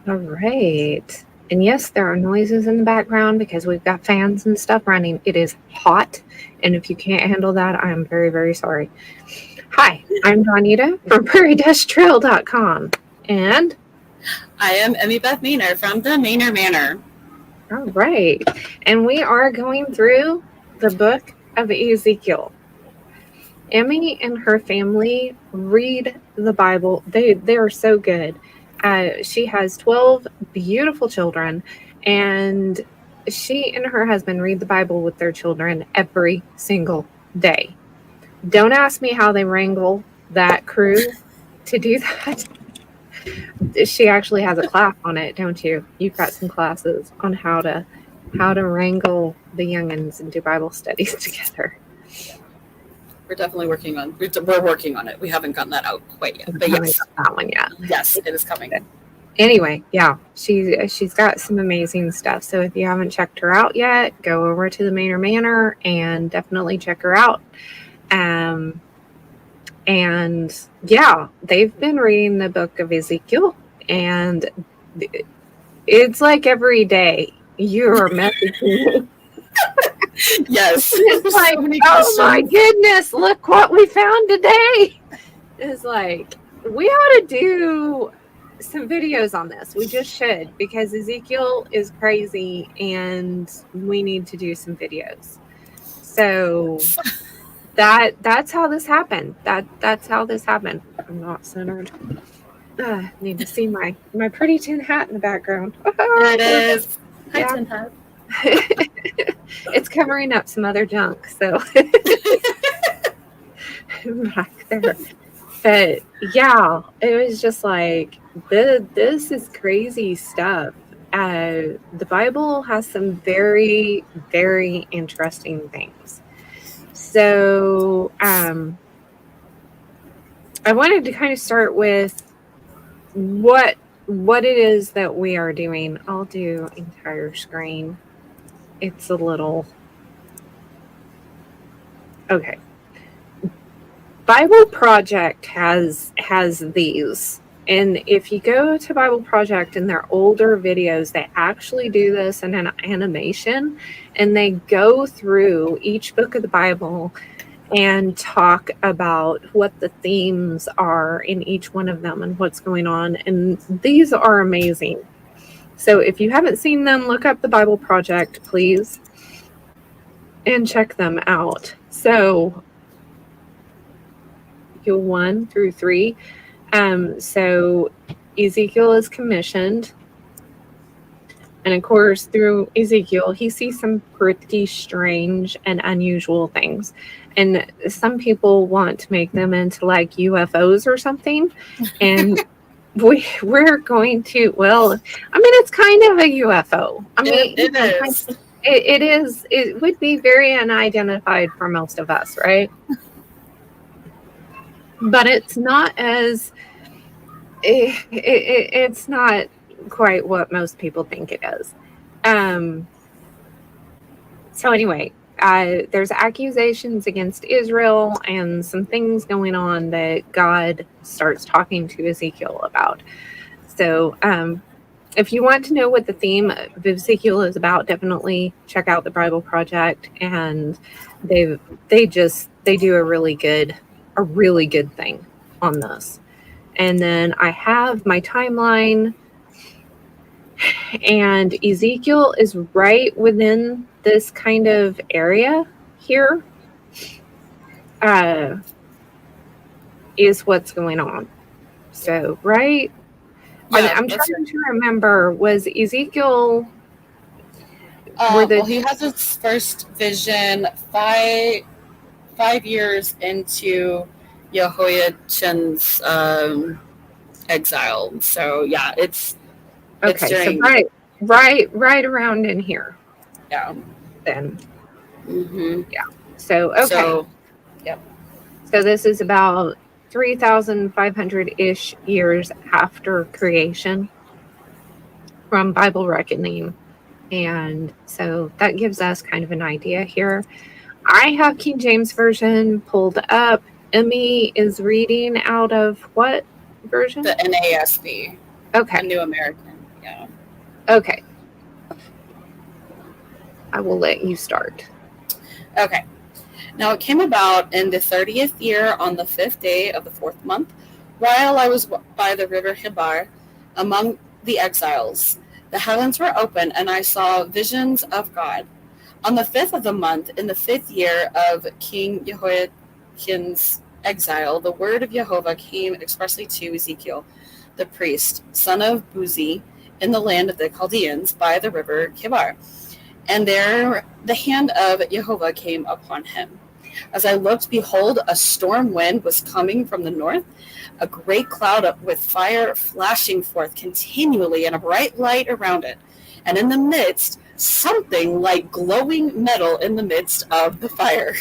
All right. And yes, there are noises in the background because we've got fans and stuff running. It is hot. And if you can't handle that, I am very, very sorry. Hi, I'm Donita from PrairieTrail.com. And I am Emmy Beth Maynor from the Maynor Manor. all right. And we are going through the book of Ezekiel. Emmy and her family read the Bible. They are so good. She has 12 beautiful children, and she and her husband read the Bible with their children every single day. Don't ask me how they wrangle that crew to do that. She actually has a class on it, don't you? You've got some classes on how to wrangle the youngins and do Bible studies together. We're definitely working on it. We haven't gotten that out quite yet. But yes, that one yet. Yes, it is coming. Anyway, yeah, she's got some amazing stuff. So if you haven't checked her out yet, go over to the Maynor Manor and definitely check her out. And yeah, they've been reading the book of Ezekiel, and it's like every day you're messaging me. Yes. It's like, oh my goodness, look what we found today. It's like, we ought to do some videos on this. We just should, because Ezekiel is crazy and we need to do some videos. So that's how this happened. That's how this happened. I'm not centered. Need to see my pretty tin hat in the background. There it is. Hi, Yeah. tin hat. It's covering up some other junk, so back there. But yeah, it was just like, this is crazy stuff. The Bible has some very, very interesting things. So I wanted to kind of start with what it is that we are doing. I'll do entire screen. It's a little okay. Bible Project has these, and if you go to Bible Project in their older videos, they actually do this in an animation, and they go through each book of the Bible and talk about what the themes are in each one of them and what's going on, and these are amazing. So if you haven't seen them, look up the Bible Project, please, and check them out. So Ezekiel 1 through 3. So Ezekiel is commissioned. And of course, through Ezekiel, he sees some pretty strange and unusual things. And some people want to make them into like UFOs or something. And we're going to, well, I mean, it's kind of a UFO. I mean, it is. It is. It would be very unidentified for most of us, right? But it's not as, it's not quite what most people think it is. So anyway, there's accusations against Israel and some things going on that God starts talking to Ezekiel about. So if you want to know what the theme of Ezekiel is about, definitely check out the Bible Project, and they do a really good thing on this. And then I have my timeline, and Ezekiel is right within this kind of area here, is what's going on. So, right? Yeah, I'm trying to remember, was Ezekiel... well, he has his first vision 5 years into Jehoiachin's exile. So yeah, it's during, so right around in here. Yeah. Then. Mm-hmm. Yeah. So okay. So, yep. So this is about 3,500-ish years after creation from Bible reckoning. And so that gives us kind of an idea here. I have King James Version pulled up. Emmy is reading out of what version? The NASB. Okay. The New American. Yeah. Okay. I will let you start. Okay. Now it came about in the 30th year on the 5th day of the 4th month, while I was by the river Hibar among the exiles. The heavens were open, and I saw visions of God. On the 5th of the month, in the 5th year of King Jehoiakim's exile, the word of Jehovah came expressly to Ezekiel, the priest, son of Buzi, in the land of the Chaldeans by the river Kibar. And there the hand of Jehovah came upon him. As I looked, behold, a storm wind was coming from the north, a great cloud with fire flashing forth continually, and a bright light around it. And in the midst, something like glowing metal in the midst of the fire.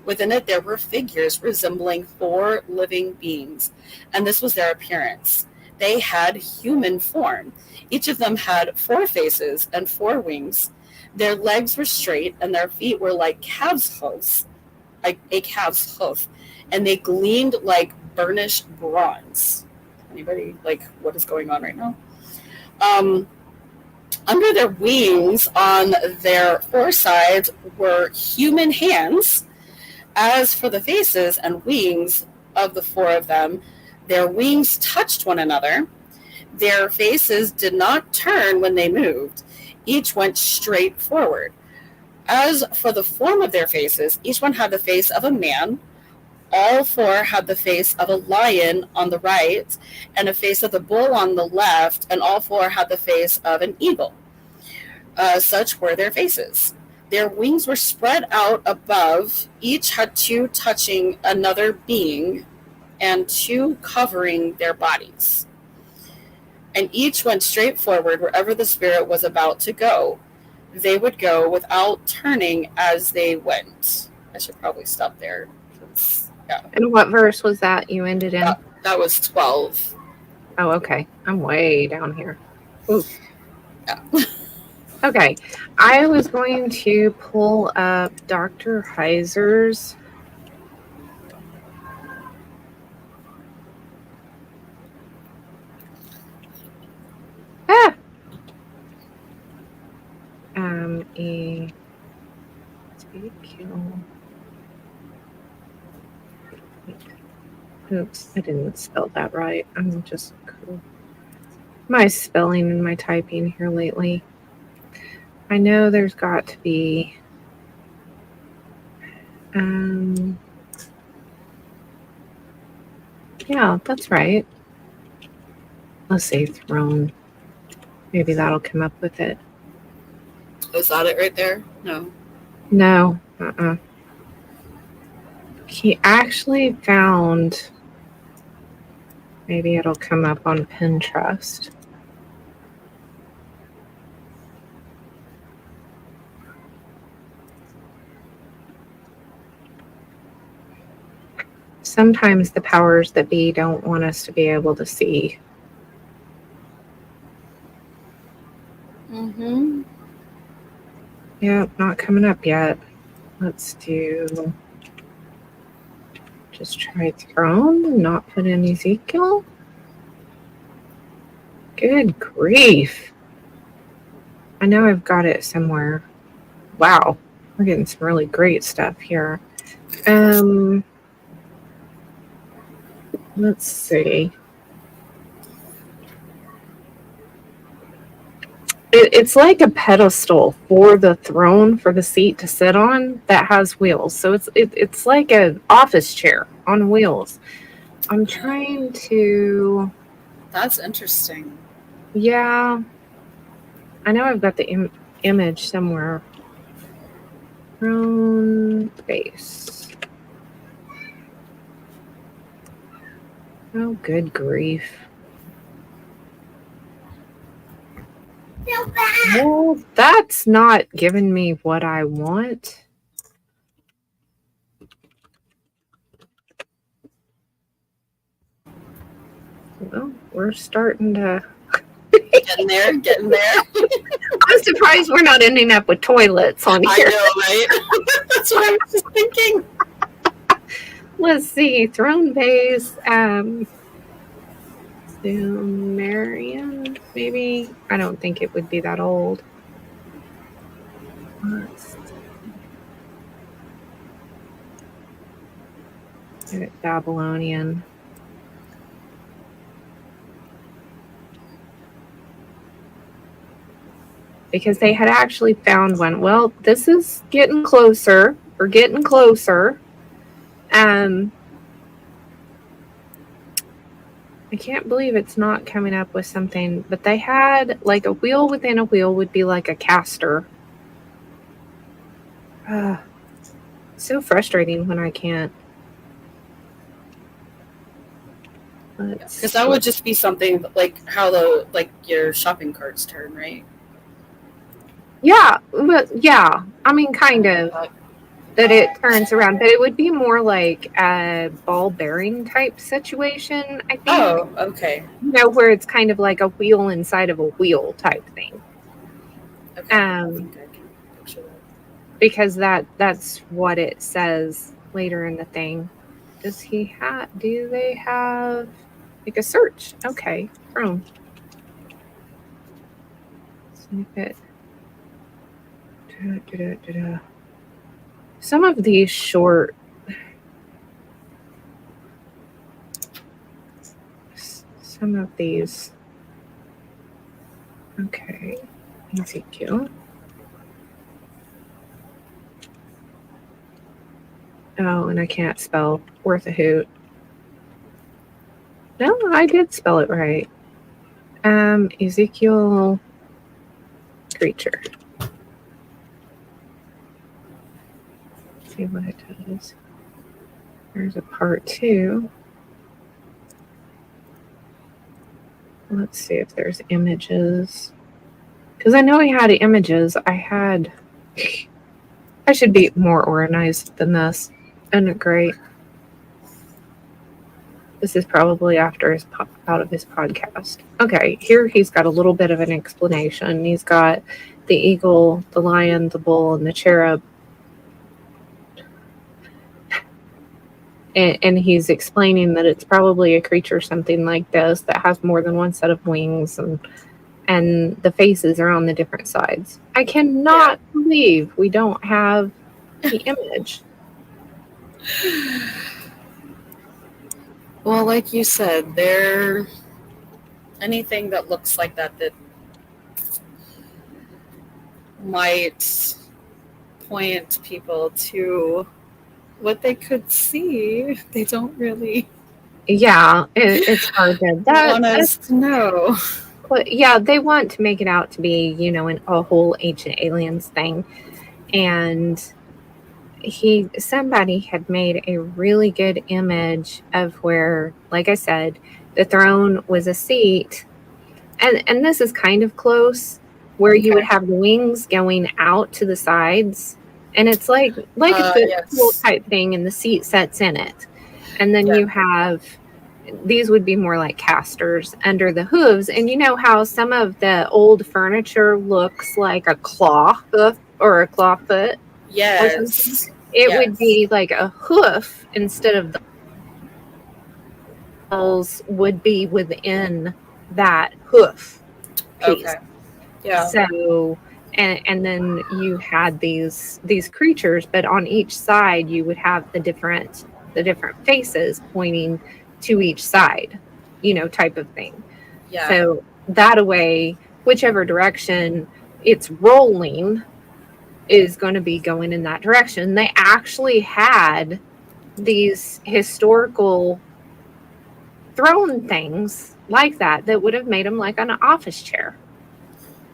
Within it there were figures resembling 4 living beings, and this was their appearance. They had human form. Each of them had 4 faces and 4 wings. Their legs were straight, and their feet were like calves' hooves, like a calf's hoof, and they gleamed like burnished bronze. Anybody like what is going on right now? Under their wings, on their 4 sides, were human hands. As for the faces and wings of the 4 of them, their wings touched one another. Their faces did not turn when they moved. Each went straight forward. As for the form of their faces, each one had the face of a man. All 4 had the face of a lion on the right and a face of the bull on the left, and all 4 had the face of an eagle. Such were their faces. Their wings were spread out above. Each had 2 touching another being and 2 covering their bodies. And each went straight forward wherever the Spirit was about to go. They would go without turning as they went. I should probably stop there. Yeah. And what verse was that you ended in? That was 12. Oh, okay. I'm way down here. Ooh. Yeah. Okay. I was going to pull up Dr. Heiser's Ezekiel. Oops, I didn't spell that right. I'm just cool. My spelling and my typing here lately. I know there's got to be yeah, that's right. Let's say throne. Maybe that'll come up with it. Is that it right there? No. No. He actually found, maybe it'll come up on Pinterest. Sometimes the powers that be don't want us to be able to see. Mm-hmm. Yeah, not coming up yet. Let's do, just try throne and not put in Ezekiel. Good grief. I know I've got it somewhere. Wow, we're getting some really great stuff here. Let's see. It's like a pedestal for the throne, for the seat to sit on, that has wheels. So it's like an office chair on wheels. I'm trying to. That's interesting. Yeah, I know I've got the image somewhere. Throne base. Oh, good grief. Well, that's not giving me what I want. Well, we're starting to Getting there. I'm surprised we're not ending up with toilets on here. I know, right? That's what I was just thinking. Let's see, throne base. Sumerian, maybe? I don't think it would be that old. Babylonian. Because they had actually found one. Well, this is getting closer. We're getting closer. I can't believe it's not coming up with something, but they had like a wheel within a wheel would be like a caster. So frustrating when I can't. Because that would just be something like how your shopping carts turn, right? Yeah, but yeah, I mean, kind of that it turns around, but it would be more like a ball bearing type situation, I think. Oh, okay. You know, where it's kind of like a wheel inside of a wheel type thing. Okay. I think I can picture that. Because that's what it says later in the thing. Do they have like a search? Okay, Chrome. Snippet. Some of these short okay, Ezekiel. Oh, and I can't spell worth a hoot. No, I did spell it right. Ezekiel creature. Let's see what it does. There's a part 2. Let's see if there's images. Because I know he had images. I should be more organized than this. Isn't it great? This is probably after out of his podcast. Okay, here he's got a little bit of an explanation. He's got the eagle, the lion, the bull, and the cherub. And he's explaining that it's probably a creature something like this that has more than one set of wings, and the faces are on the different sides. I cannot believe we don't have the image. Well, like you said, anything that looks like that might point people to what they could see. They don't really. Yeah, it's hard to want us to know. But yeah, they want to make it out to be, a whole Ancient Aliens thing. And somebody had made a really good image of where, like I said, the throne was a seat. And this is kind of close, where you would have the wings going out to the sides. And it's like a footstool type thing, and the seat sets in it. And then you have, these would be more like casters under the hooves. And you know how some of the old furniture looks like a claw hoof or a claw foot? Yes. It would be like a hoof instead of the balls would be within that hoof piece. Okay. Yeah. So and then you had these creatures, but on each side you would have the different faces pointing to each side, type of thing. Yeah. So that way, whichever direction it's rolling is going to be going in that direction. They actually had these historical throne things like that would have made them like an office chair.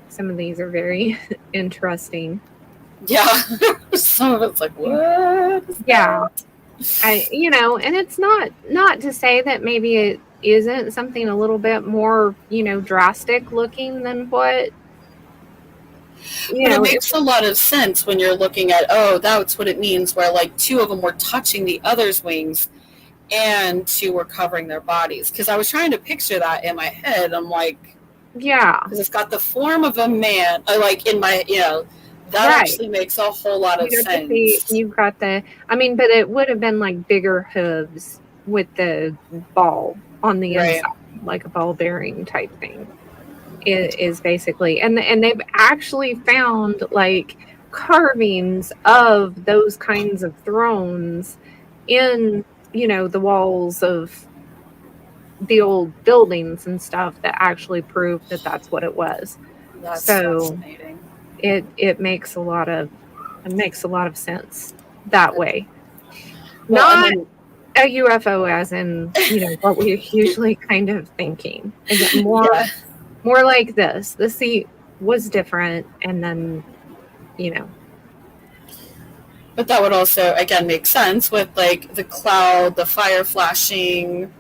Some of these are very interesting. Yeah. Some of it's like, what? Yeah. And it's not to say that maybe it isn't something a little bit more, drastic looking than what. But it makes a lot of sense when you're looking at, that's what it means, where like 2 of them were touching the other's wings and 2 were covering their bodies. Because I was trying to picture that in my head. I'm like, yeah, because it's got the form of a man, like in my, that actually makes a whole lot of sense. You've got but it would have been like bigger hooves with the ball on the inside. like a ball bearing type thing. Is basically, and they've actually found like carvings of those kinds of thrones in, the walls of the old buildings and stuff that actually prove that that's what it was. That's So fascinating. it makes a lot of sense that way. Well, and Not then a UFO as in, what we're usually kind of thinking. Again, yeah, more like this. The seat was different, and then, you know, but that would also again make sense with like the cloud, the fire flashing,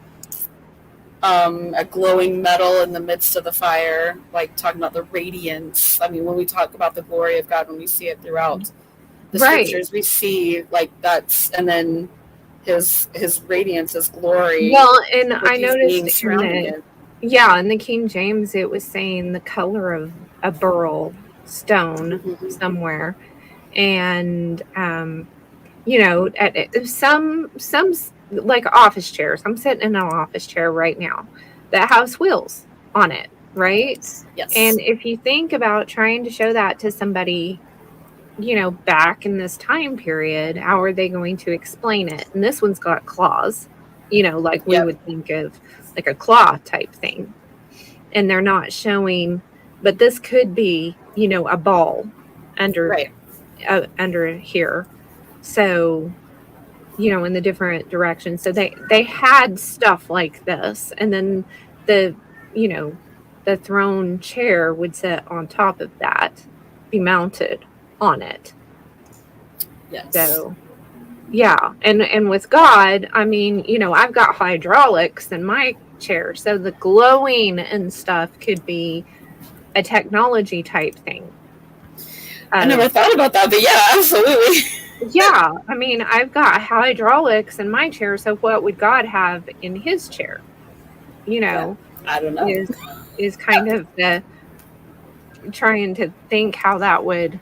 a glowing metal in the midst of the fire, like talking about the radiance. I mean, when we talk about the glory of God, when we see it throughout the right. scriptures, we see like that's, and then his radiance, his glory, Well, and with I these noticed beings in surrounding it. in the King James, it was saying the color of a beryl stone Mm-hmm. somewhere. And, some like office chairs. I'm sitting in an office chair right now that has wheels on it, right? Yes. And Yes. if you think about trying to show that to somebody, back in this time period, how are they going to explain it? And this one's got claws, like we Yep. would think of like a claw type thing. And they're not showing, but this could be, a ball under Right. under here. So, in the different directions. So they had stuff like this, and then the you know the throne chair would sit on top of that, be mounted on it. Yes. So yeah, and with God, I mean, I've got hydraulics in my chair, so the glowing and stuff could be a technology type thing. I never Of thought about that, but yeah, absolutely. Yeah, I mean, I've got hydraulics in my chair, so what would God have in his chair? You Yeah. know, I don't know. is kind of the trying to think how that would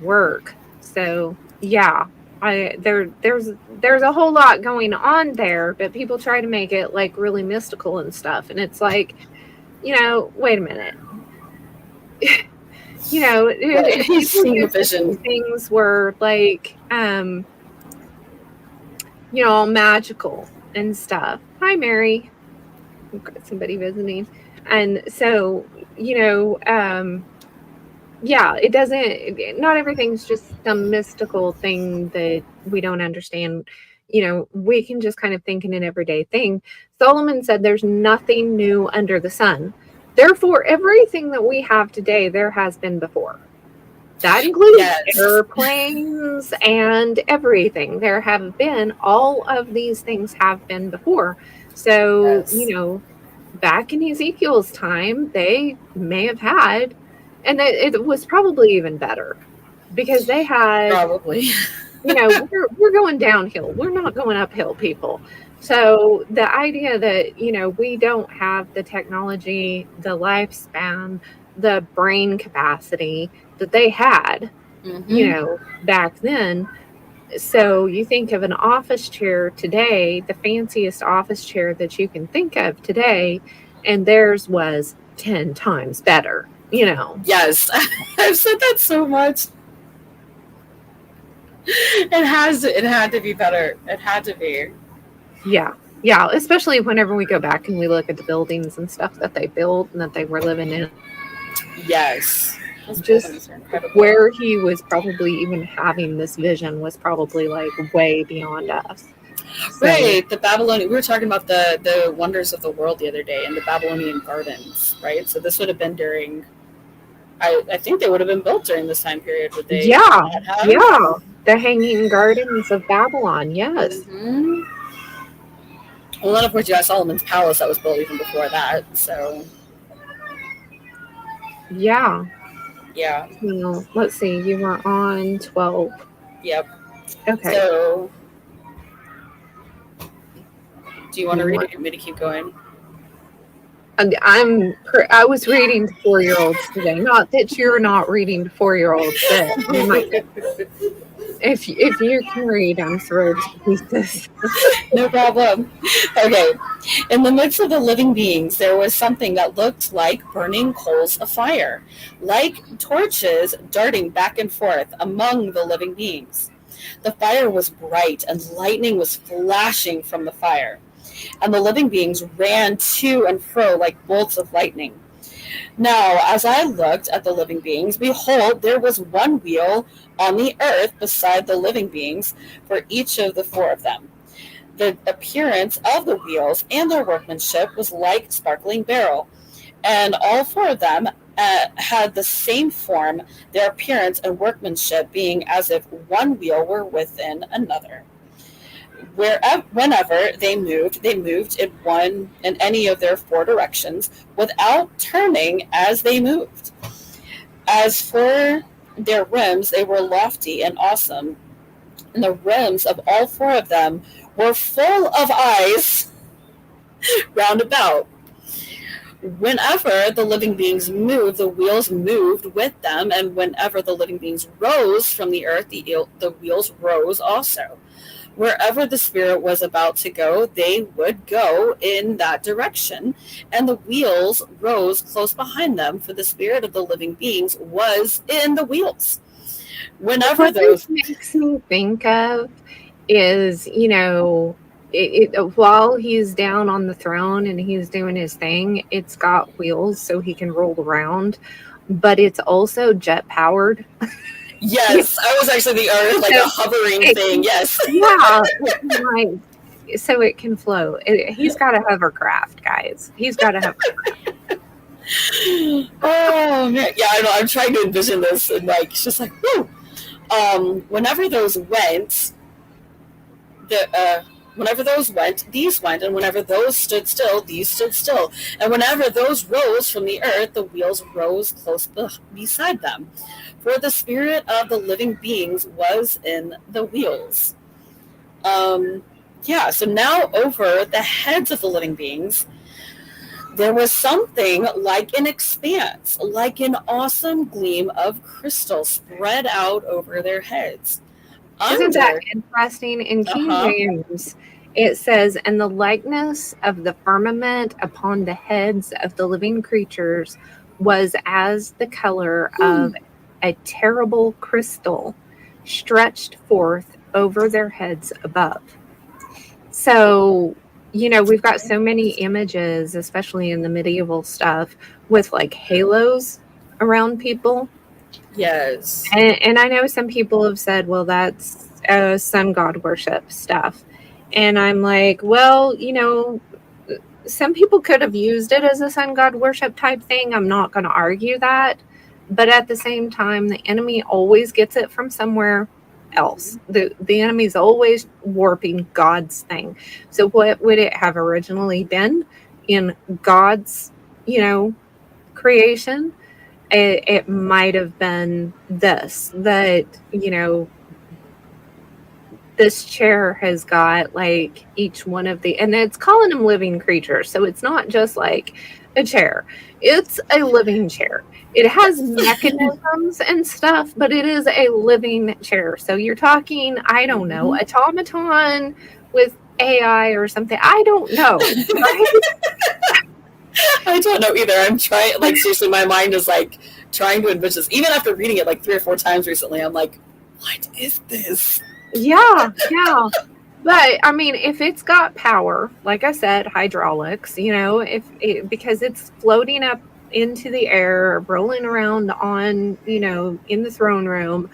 work. So, yeah, there's a whole lot going on there, but people try to make it like really mystical and stuff, and it's like, wait a minute. Right. He's People seeing a used to think vision. things were like all magical and stuff. Hi, Mary. We've got somebody visiting. And so, yeah, it doesn't, not everything's just some mystical thing that we don't understand. We can just kind of think in an everyday thing. Solomon said there's nothing new under the sun. Therefore, everything that we have today, there has been before. That includes Yes. airplanes and everything. There have been, all of these things have been before. So, Yes. back in Ezekiel's time, they may have had, and it was probably even better because they had, Probably. we're going downhill. We're not going uphill, people. So the idea that, we don't have the technology, the lifespan, the brain capacity that they had, Mm-hmm. back then. So you think of an office chair today, the fanciest office chair that you can think of today, and theirs was 10 times better. Yes. I've said that so much. It had to be better. It had to be. Yeah. Yeah. Especially whenever we go back and we look at the buildings and stuff that they built and that they were living in. Yes. Those buildings Just are incredible. where he was probably even having this vision was probably like way beyond us. So, Right. The Babylonian, we were talking about the wonders of the world the other day and the Babylonian gardens, right? So this would have been during, I think they would have been built during this time period, would they yeah. not have? Yeah. The Hanging Gardens of Babylon. Yes. Mm-hmm. Well, then of course you got Solomon's palace that was built even before that. So Yeah. yeah. Well, let's see. You were on 12. Yep. Okay. So do you want to You read want, it? You want me to keep going? I was reading to 4-year-olds today. Not that you're not reading to 4-year-olds, but you might, if you can read, I'm thrilled to pieces. No problem. Okay. In the midst of the living beings, there was something that looked like burning coals of fire, like torches darting back and forth among the living beings. The fire was bright, and lightning was flashing from the fire, and the living beings ran to and fro like bolts of lightning. Now, as I looked at the living beings, behold, there was one wheel on the earth beside the living beings for each of the four of them. The appearance of the wheels and their workmanship was like sparkling beryl, and all four of them had the same form, their appearance and workmanship being as if one wheel were within another. Whenever they moved in any of their four directions without turning as they moved. As for their rims, they were lofty and awesome, and the rims of all four of them were full of eyes round about. Whenever the living beings moved, the wheels moved with them, and whenever the living beings rose from the earth, the wheels rose also. Wherever the spirit was about to go, they would go in that direction, and the wheels rose close behind them, for the spirit of the living beings was in the wheels. Whenever What those this makes me think of is, while he's down on the throne and he's doing his thing, it's got wheels so he can roll around, but it's also jet powered. Yes, I was actually the earth, like a hovering thing. Yes. Yeah, so it can float. He's got a hovercraft, guys. He's got a hovercraft. Oh man, yeah, I know. I'm trying to envision this, and like it's just like, whoo. Whenever those went, whenever those went, these went, and whenever those stood still, these stood still, and whenever those rose from the earth, the wheels rose close beside them, for the spirit of the living beings was in the wheels. Yeah. So now over the heads of the living beings, there was something like an expanse, like an awesome gleam of crystal spread out over their heads. Isn't that interesting? In King Uh-huh. James, it says, "And the likeness of the firmament upon the heads of the living creatures was as the color of a terrible crystal stretched forth over their heads above." So, we've got so many images, especially in the medieval stuff, with like halos around people. Yes. And I know some people have said, well, that's sun god worship stuff. And I'm like, well, some people could have used it as a sun god worship type thing. I'm not going to argue that. But at the same time, the enemy always gets it from somewhere else. The enemy's always warping God's thing. So what would it have originally been in God's, creation? It might have been that this chair has got like each one of and it's calling them living creatures, so it's not just like a chair, it's a living chair. It has mechanisms and stuff, but it is a living chair. So you're talking, I don't know, automaton with AI or something. I don't know, right? I don't know either. I'm trying, like, seriously, my mind is like trying to envision this. Even after reading it like 3 or 4 times recently, I'm like, what is this? Yeah. But I mean, if it's got power, like I said, hydraulics, because it's floating up into the air, rolling around on, in the throne room,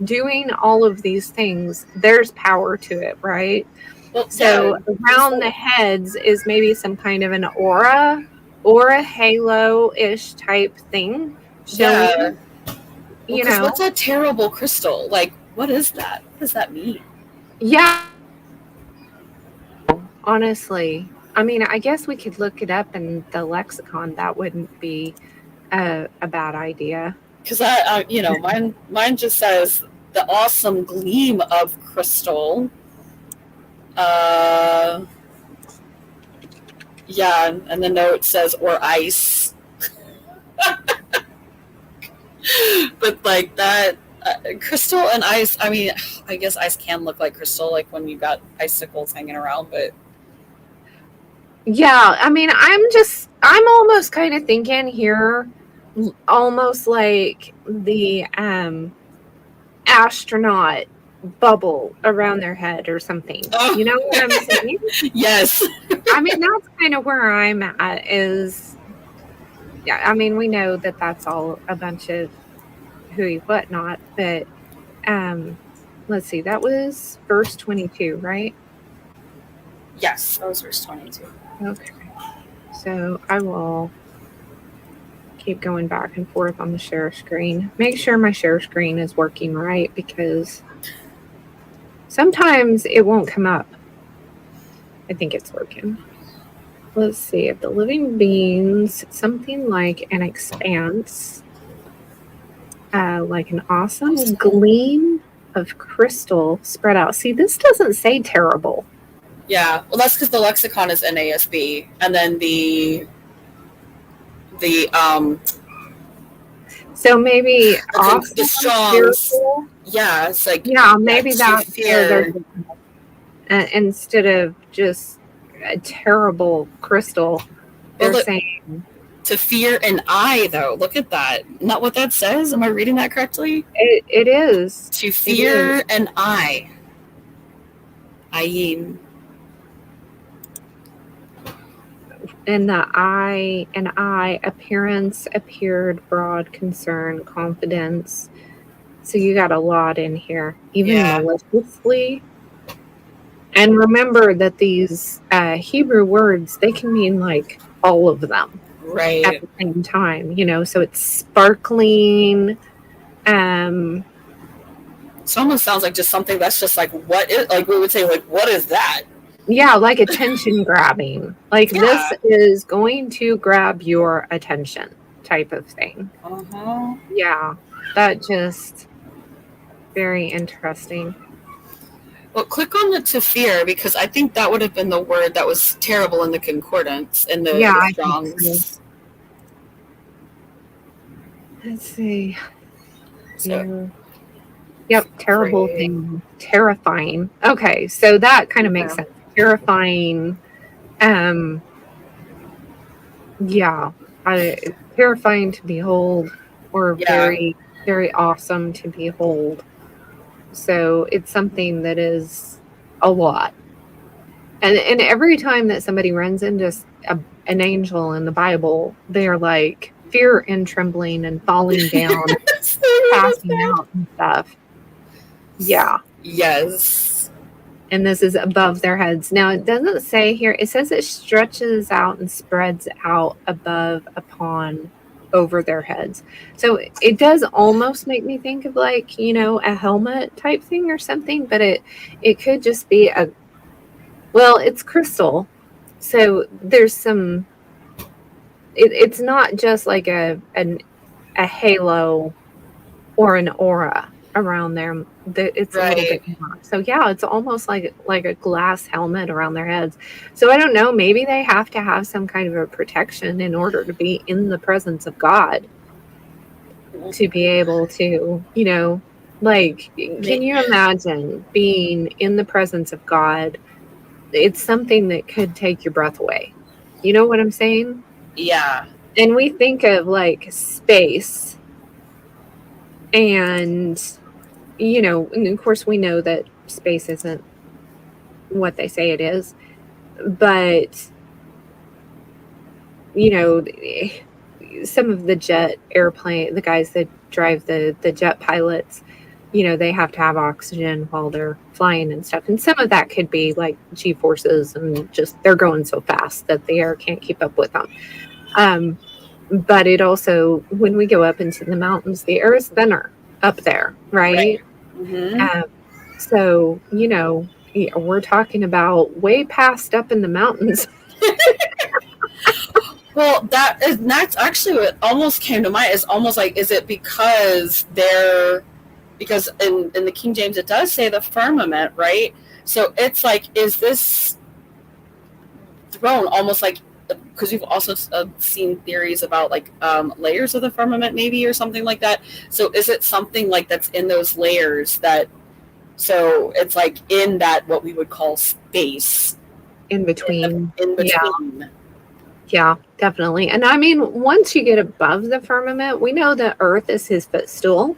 doing all of these things, there's power to it, right? Well, So yeah, around the heads is maybe some kind of an aura or a halo-ish type thing showing, because what's a terrible crystal? Like, what is that? What does that mean? Yeah. Honestly, I mean, I guess we could look it up in the lexicon. That wouldn't be a bad idea. Because mine just says the awesome gleam of crystal. Yeah, and the note says, or ice. But like that, crystal and ice, I mean, I guess ice can look like crystal, like when you got icicles hanging around, but Yeah, I mean, I'm almost kind of thinking here, almost like the astronaut bubble around their head or something. oh, You know what I'm saying? yes. I mean, that's kind of where I'm at is, yeah, I mean, we know that that's all a bunch of hooey whatnot, but let's see, that was verse 22, right? Yes, that was verse 22. Okay. So I will keep going back and forth on the share screen. Make sure my share screen is working right because sometimes it won't come up. I think it's working. Let's see. If the living beings, something like an expanse, like an awesome gleam of crystal spread out. See, this doesn't say terrible. Yeah, well, that's because the lexicon is NASB, and then the So maybe awesome, the Strong's, fearful. yeah, it's like, Yeah, maybe to that's where fear. instead of just a terrible crystal, they're Well, saying to fear an eye, though. Look at that. Not what that says. Am I reading that correctly? it is. To fear an eye. Ayin. And the eye, an eye, appearance, appeared, broad, concern, confidence. So you got a lot in here, even maliciously. And remember that these Hebrew words, they can mean like all of them Right. at the same time, you know, so it's sparkling. It almost sounds like just something that's just like, what is, like we would say, like, what is that? Yeah, like attention grabbing. Like this is going to grab your attention type of thing. Uh-huh. Yeah, that just very interesting. Well, click on the to fear, because I think that would have been the word that was terrible in the concordance, in the Strong's. So. Let's see. So, yep, terrible thing. Terrifying. Okay, so that kind of makes sense. Terrifying. Yeah, terrifying to behold, or very, very awesome to behold. So it's something that is a lot. And every time that somebody runs into an angel in the Bible, they're like fear and trembling and falling down, passing out and stuff. Yeah. Yes. And this is above their heads. Now, it doesn't say here, it says it stretches out and spreads out above, upon, over their heads. So it does almost make me think of like, you know, a helmet type thing or something, but it could just be it's crystal. So there's some, it's not just like a halo or an aura around there. It's a little bit more. So yeah, it's almost like a glass helmet around their heads. So I don't know, maybe they have to have some kind of a protection in order to be in the presence of God, to be able to, you know, like, can you imagine being in the presence of God? It's something that could take your breath away. You know what I'm saying? Yeah. And we think of like space, and you know, and of course we know that space isn't what they say it is, but you know, some of the the guys that drive the jet pilots, you know, they have to have oxygen while they're flying and stuff. And some of that could be like G-forces and just they're going so fast that the air can't keep up with them. But it also, when we go up into the mountains, the air is thinner up there, right? Mm-hmm. So, you know, we're talking about way past up in the mountains. Well, that's actually what almost came to mind. Is almost like, is it because because in the King James it does say the firmament, right? So it's like, is this throne almost like because we've also seen theories about like layers of the firmament, maybe, or something like that. So is it something like that's in those layers that, so it's like in that what we would call space in between. in between. Yeah, definitely. And I mean, once you get above the firmament, we know that Earth is his footstool.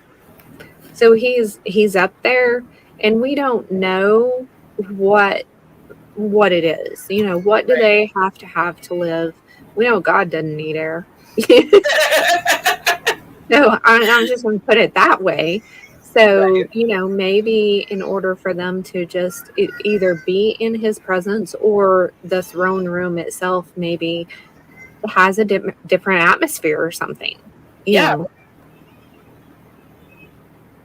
So he's up there, and we don't know what it is. You know, what do they have to live? We know God doesn't need air. No, I'm just going to put it that way. So, you know, maybe in order for them to just either be in his presence, or the throne room itself maybe has a different atmosphere or something. You know.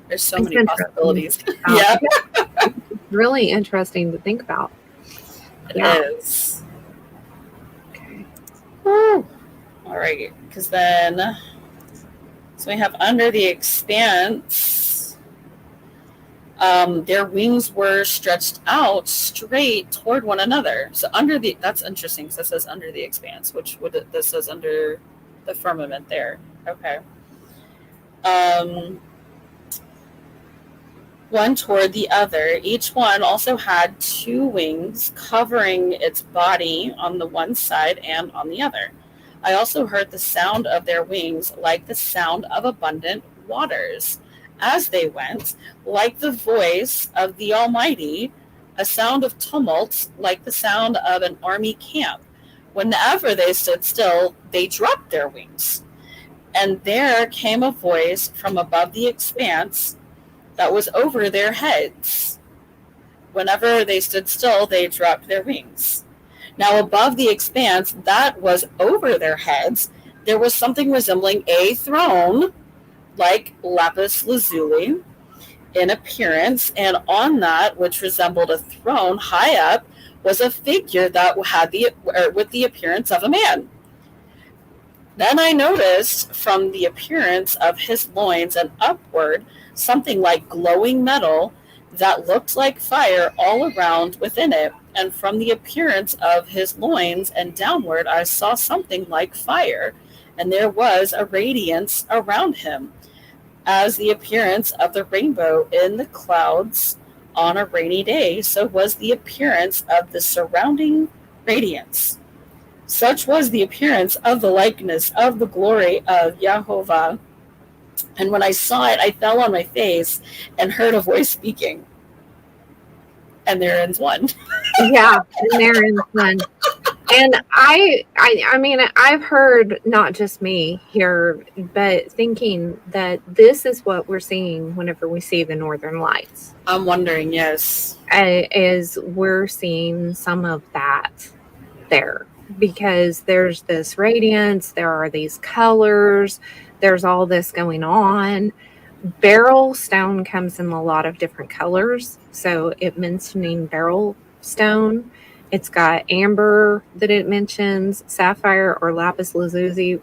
There's so many possibilities. Yeah. It's really interesting to think about. It is. Okay. Woo. All right. Because then, so we have under the expanse, their wings were stretched out straight toward one another. So under the, that's interesting because it says under the expanse, which this says under the firmament there. Okay. One toward the other. Each one also had 2 wings covering its body on the one side and on the other. I also heard the sound of their wings like the sound of abundant waters as they went, like the voice of the Almighty, a sound of tumult like the sound of an army camp. Whenever they stood still, they dropped their wings. And there came a voice from above the expanse that was over their heads. Whenever they stood still, they dropped their wings. Now above the expanse that was over their heads, there was something resembling a throne, like lapis lazuli in appearance, and on that, which resembled a throne high up, was a figure that had with the appearance of a man. Then I noticed from the appearance of his loins and upward something like glowing metal that looked like fire all around within it, and from the appearance of his loins and downward I saw something like fire, and there was a radiance around him, as the appearance of the rainbow in the clouds on a rainy day, so was the appearance of the surrounding radiance. Such was the appearance of the likeness of the glory of Jehovah. And when I saw it, I fell on my face and heard a voice speaking. And there ends one. Yeah, and there ends one. And I mean, I've heard, not just me here, but thinking that this is what we're seeing whenever we see the Northern Lights. I'm wondering, yes. Is we're seeing some of that there, because there's this radiance, there are these colors, there's all this going on. Beryl stone comes in a lot of different colors, so it mentioning beryl stone. It's got amber that it mentions, sapphire or lapis lazuli,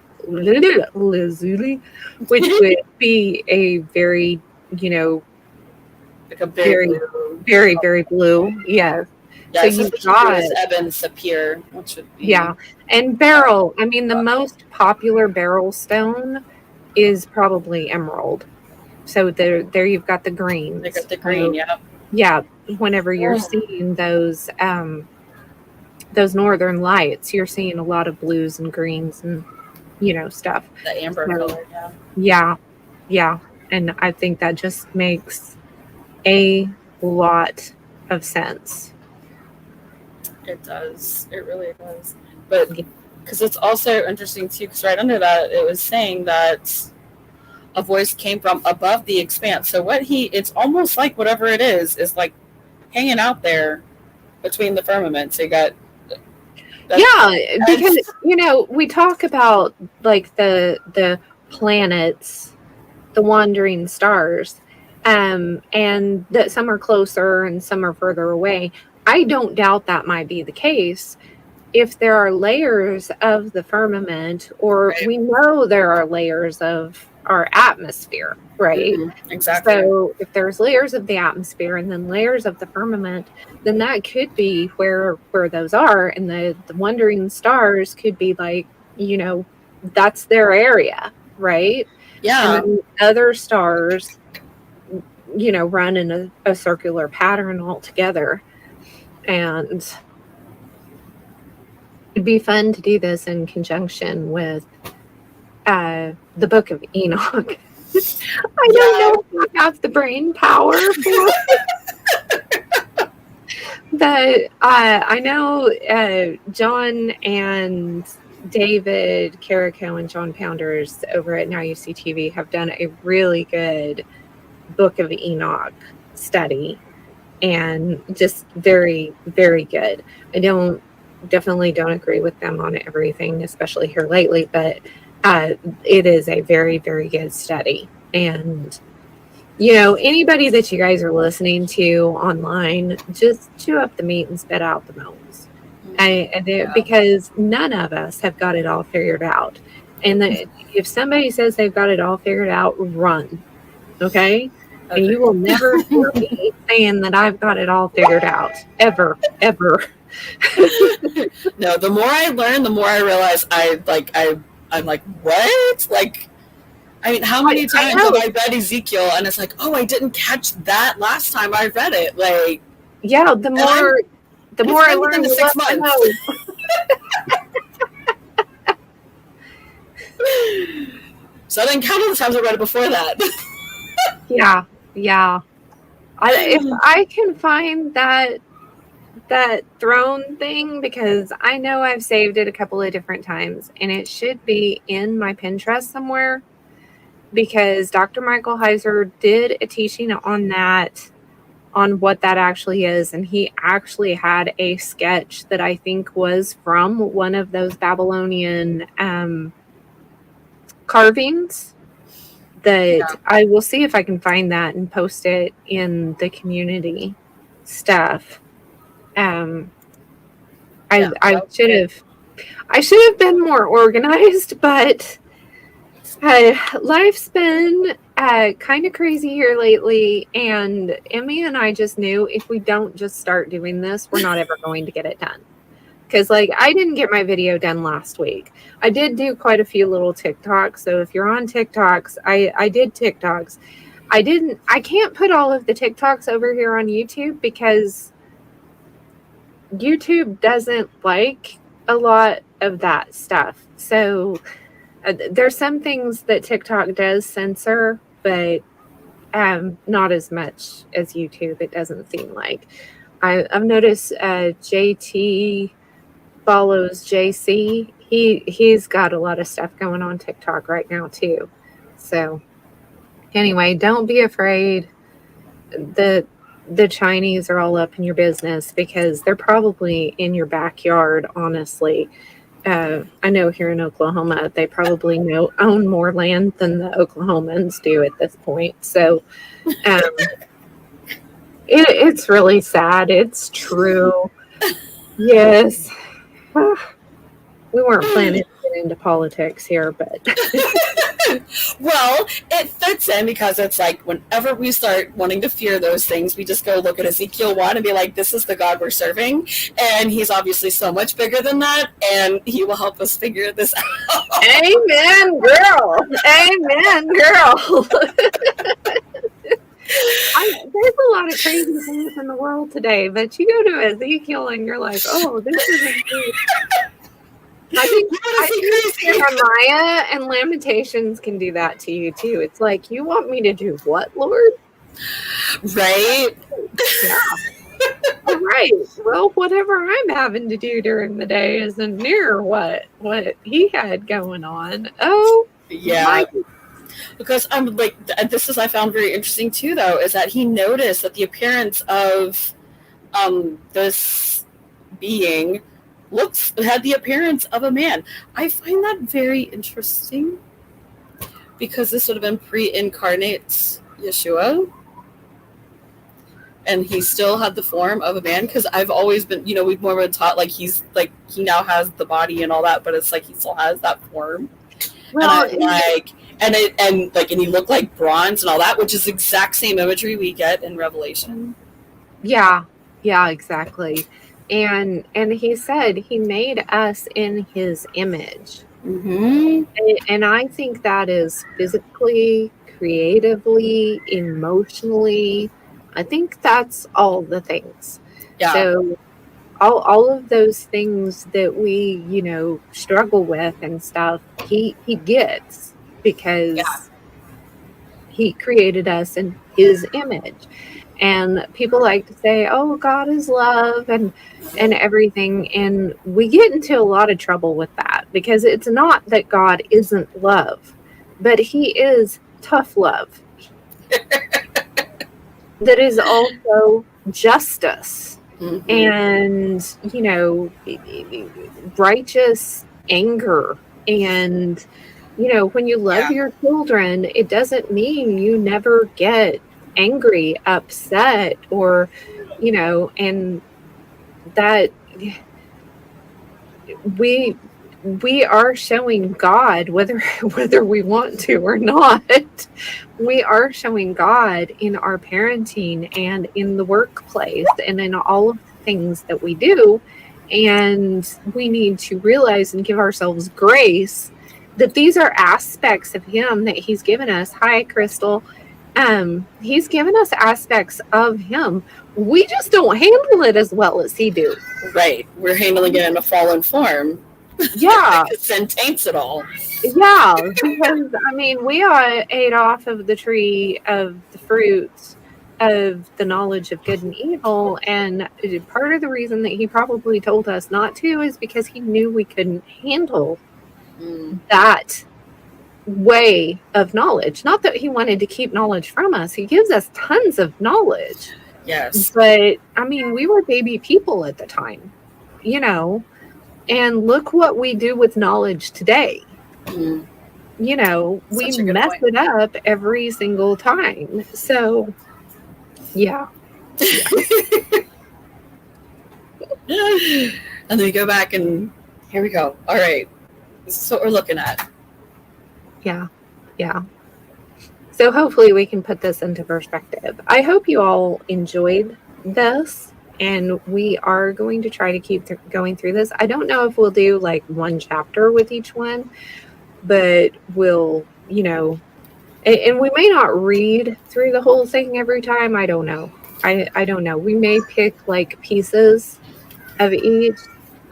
which would be a very, you know, like a very blue. Yeah. Yeah, so you've got ebon sapphire, which would be, yeah, and beryl. I mean, the most popular beryl stone is probably emerald. So there you've got the green. They got the green, yeah. Yeah, whenever you're seeing those Northern Lights, you're seeing a lot of blues and greens and, you know, stuff. The amber color, yeah. Yeah, and I think that just makes a lot of sense. It does. It really does. But because it's also interesting too, because right under that it was saying that a voice came from above the expanse. So it's almost like whatever it is like hanging out there between the firmament. So you got, because you know, we talk about like the planets, the wandering stars, and that some are closer and some are further away. I don't doubt that might be the case if there are layers of the firmament, or we know there are layers of our atmosphere, right? Exactly. So if there's layers of the atmosphere and then layers of the firmament, then that could be where those are, and the wandering stars could be like, that's their area, right? Yeah. And then other stars, run in a circular pattern altogether. And it'd be fun to do this in conjunction with the Book of Enoch. I don't know if I have the brain power for it. But I know John and David Carrico and John Pounders over at Now You See TV have done a really good Book of Enoch study, and just very, very good. I definitely don't agree with them on everything, especially here lately, but it is a very, very good study. And anybody that you guys are listening to online, just chew up the meat and spit out the bones. Because none of us have got it all figured out. And if somebody says they've got it all figured out, run. Okay? And you will never hear me saying that I've got it all figured out. Ever, ever. No, the more I learn, the more I realize I'm like, what? Like, I mean, how many times have I read Ezekiel and it's like, oh, I didn't catch that last time I read it. Like, yeah, the more I learn, the 6 months. So I didn't count all the times I read it before that. Yeah. If I can find that throne thing, because I know I've saved it a couple of different times, and it should be in my Pinterest somewhere, because Dr. Michael Heiser did a teaching on that, on what that actually is, and he actually had a sketch that I think was from one of those Babylonian carvings that I will see if I can find that and post it in the community stuff. I should have been more organized, but life's been kind of crazy here lately, and Emmy and I just knew if we don't just start doing this, we're not ever going to get it done. Because, I didn't get my video done last week. I did do quite a few little TikToks. So if you're on TikToks, I did TikToks. I can't put all of the TikToks over here on YouTube because YouTube doesn't like a lot of that stuff. So there's some things that TikTok does censor, but not as much as YouTube, it doesn't seem like. I've noticed JT follows JC. He's got a lot of stuff going on TikTok right now too. So anyway, don't be afraid. The Chinese are all up in your business because they're probably in your backyard, honestly. I know here in Oklahoma, they probably own more land than the Oklahomans do at this point. So it's really sad. It's true. Yes. We weren't planning to get into politics here, but well, it fits in because it's like whenever we start wanting to fear those things, we just go look at Ezekiel 1 and be like, this is the God we're serving, and he's obviously so much bigger than that, and he will help us figure this out. Amen, girl. Amen, girl. There's a lot of crazy things in the world today, but you go to Ezekiel and you're like, oh, this isn't good. I think Jeremiah and Lamentations can do that to you too. It's like, you want me to do what, Lord? Right? Yeah. All right. Well, whatever I'm having to do during the day isn't near what he had going on. Oh, yeah. Because I'm like, this is I found very interesting too, though, is that he noticed that the appearance of this being had the appearance of a man. I find that very interesting because this would have been pre-incarnate Yeshua, and he still had the form of a man. Because I've always been, we've more been taught like he now has the body and all that, but it's like he still has that form. Well, and I'm like, and you look like bronze and all that, which is the exact same imagery we get in Revelation. Yeah, exactly. And he said he made us in his image. Mm-hmm. And I think that is physically, creatively, emotionally. I think that's all the things. Yeah. So all of those things that we, struggle with and stuff, he gets, Yeah. because he created us in his image. And people like to say, oh, God is love and everything, and we get into a lot of trouble with that, because it's not that God isn't love, but he is tough love that is also justice, Mm-hmm. and righteous anger. And when you love Yeah. your children, it doesn't mean you never get angry, upset, or and that we are showing God, whether whether we want to or not. We are showing God in our parenting and in the workplace and in all of the things that we do. And we need to realize and give ourselves grace that these are aspects of him that he's given us. Hi, Crystal. He's given us aspects of him. We just don't handle it as well as he do. Right. We're handling it in a fallen form. Yeah. Sin taints it all. Yeah, because we ate off of the tree of the fruits of the knowledge of good and evil, and part of the reason that he probably told us not to is because he knew we couldn't handle that way of knowledge. Not that he wanted to keep knowledge from us. He gives us tons of knowledge. Yes. But we were baby people at the time, and look what we do with knowledge today. Mm. We Such a good mess point. it up every single time. So, yeah. And then we go back and here we go. All right. This is what we're looking at. Yeah. So hopefully we can put this into perspective. I hope you all enjoyed this, and we are going to try to keep going through this. I don't know if we'll do like one chapter with each one, but we'll, and we may not read through the whole thing every time. I don't know. I don't know. We may pick like pieces of each.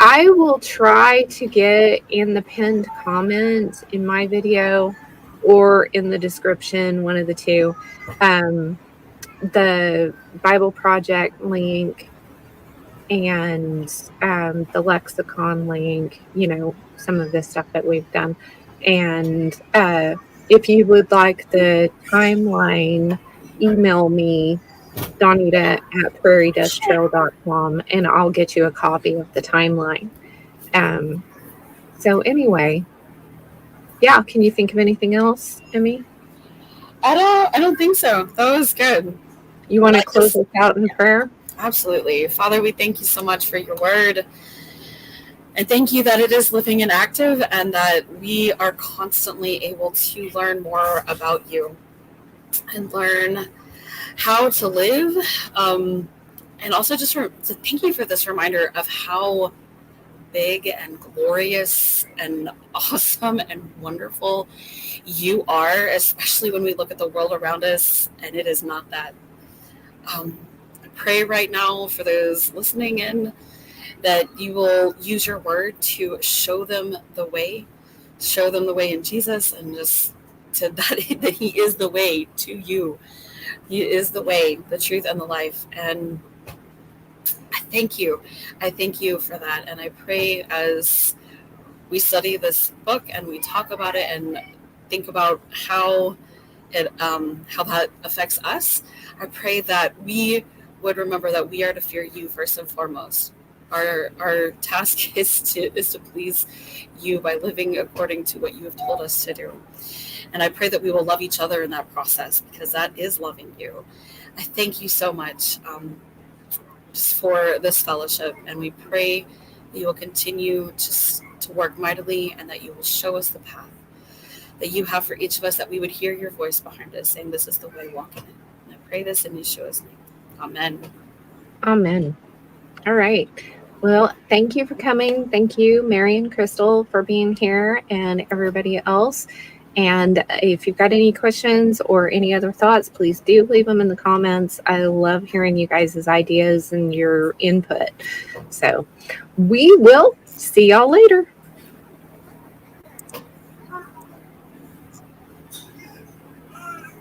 I will try to get in the pinned comment in my video or in the description, one of the two, the Bible Project link and the lexicon link, some of this stuff that we've done. And if you would like the timeline, email me, Donita@prairiedusttrail.com, and I'll get you a copy of the timeline. So anyway, yeah, can you think of anything else, Emmy? I don't think so. That was good. You want to close us out in prayer? Absolutely. Father, we thank you so much for your word. And thank you that it is living and active, and that we are constantly able to learn more about you and learn how to live. And also just so thank you for this reminder of how big and glorious and awesome and wonderful you are, especially when we look at the world around us and it is not that. I pray right now for those listening in that you will use your word to show them the way in Jesus, and just that he is the way to you. He is the way, the truth, and the life. And I thank you. I thank you for that. And I pray as we study this book and we talk about it and think about how that affects us, I pray that we would remember that we are to fear you first and foremost. Our task is to please you by living according to what you have told us to do. And I pray that we will love each other in that process, because that is loving you. I thank you so much just for this fellowship, and we pray that you will continue to work mightily, and that you will show us the path that you have for each of us, that we would hear your voice behind us saying, this is the way, walk in it. And I pray this in Yeshua's name. Amen. Amen. All right. Well, thank you for coming. Thank you, Mary and Crystal, for being here, and everybody else. And if you've got any questions or any other thoughts, please do leave them in the comments. I love hearing you guys' ideas and your input. So we will see y'all later.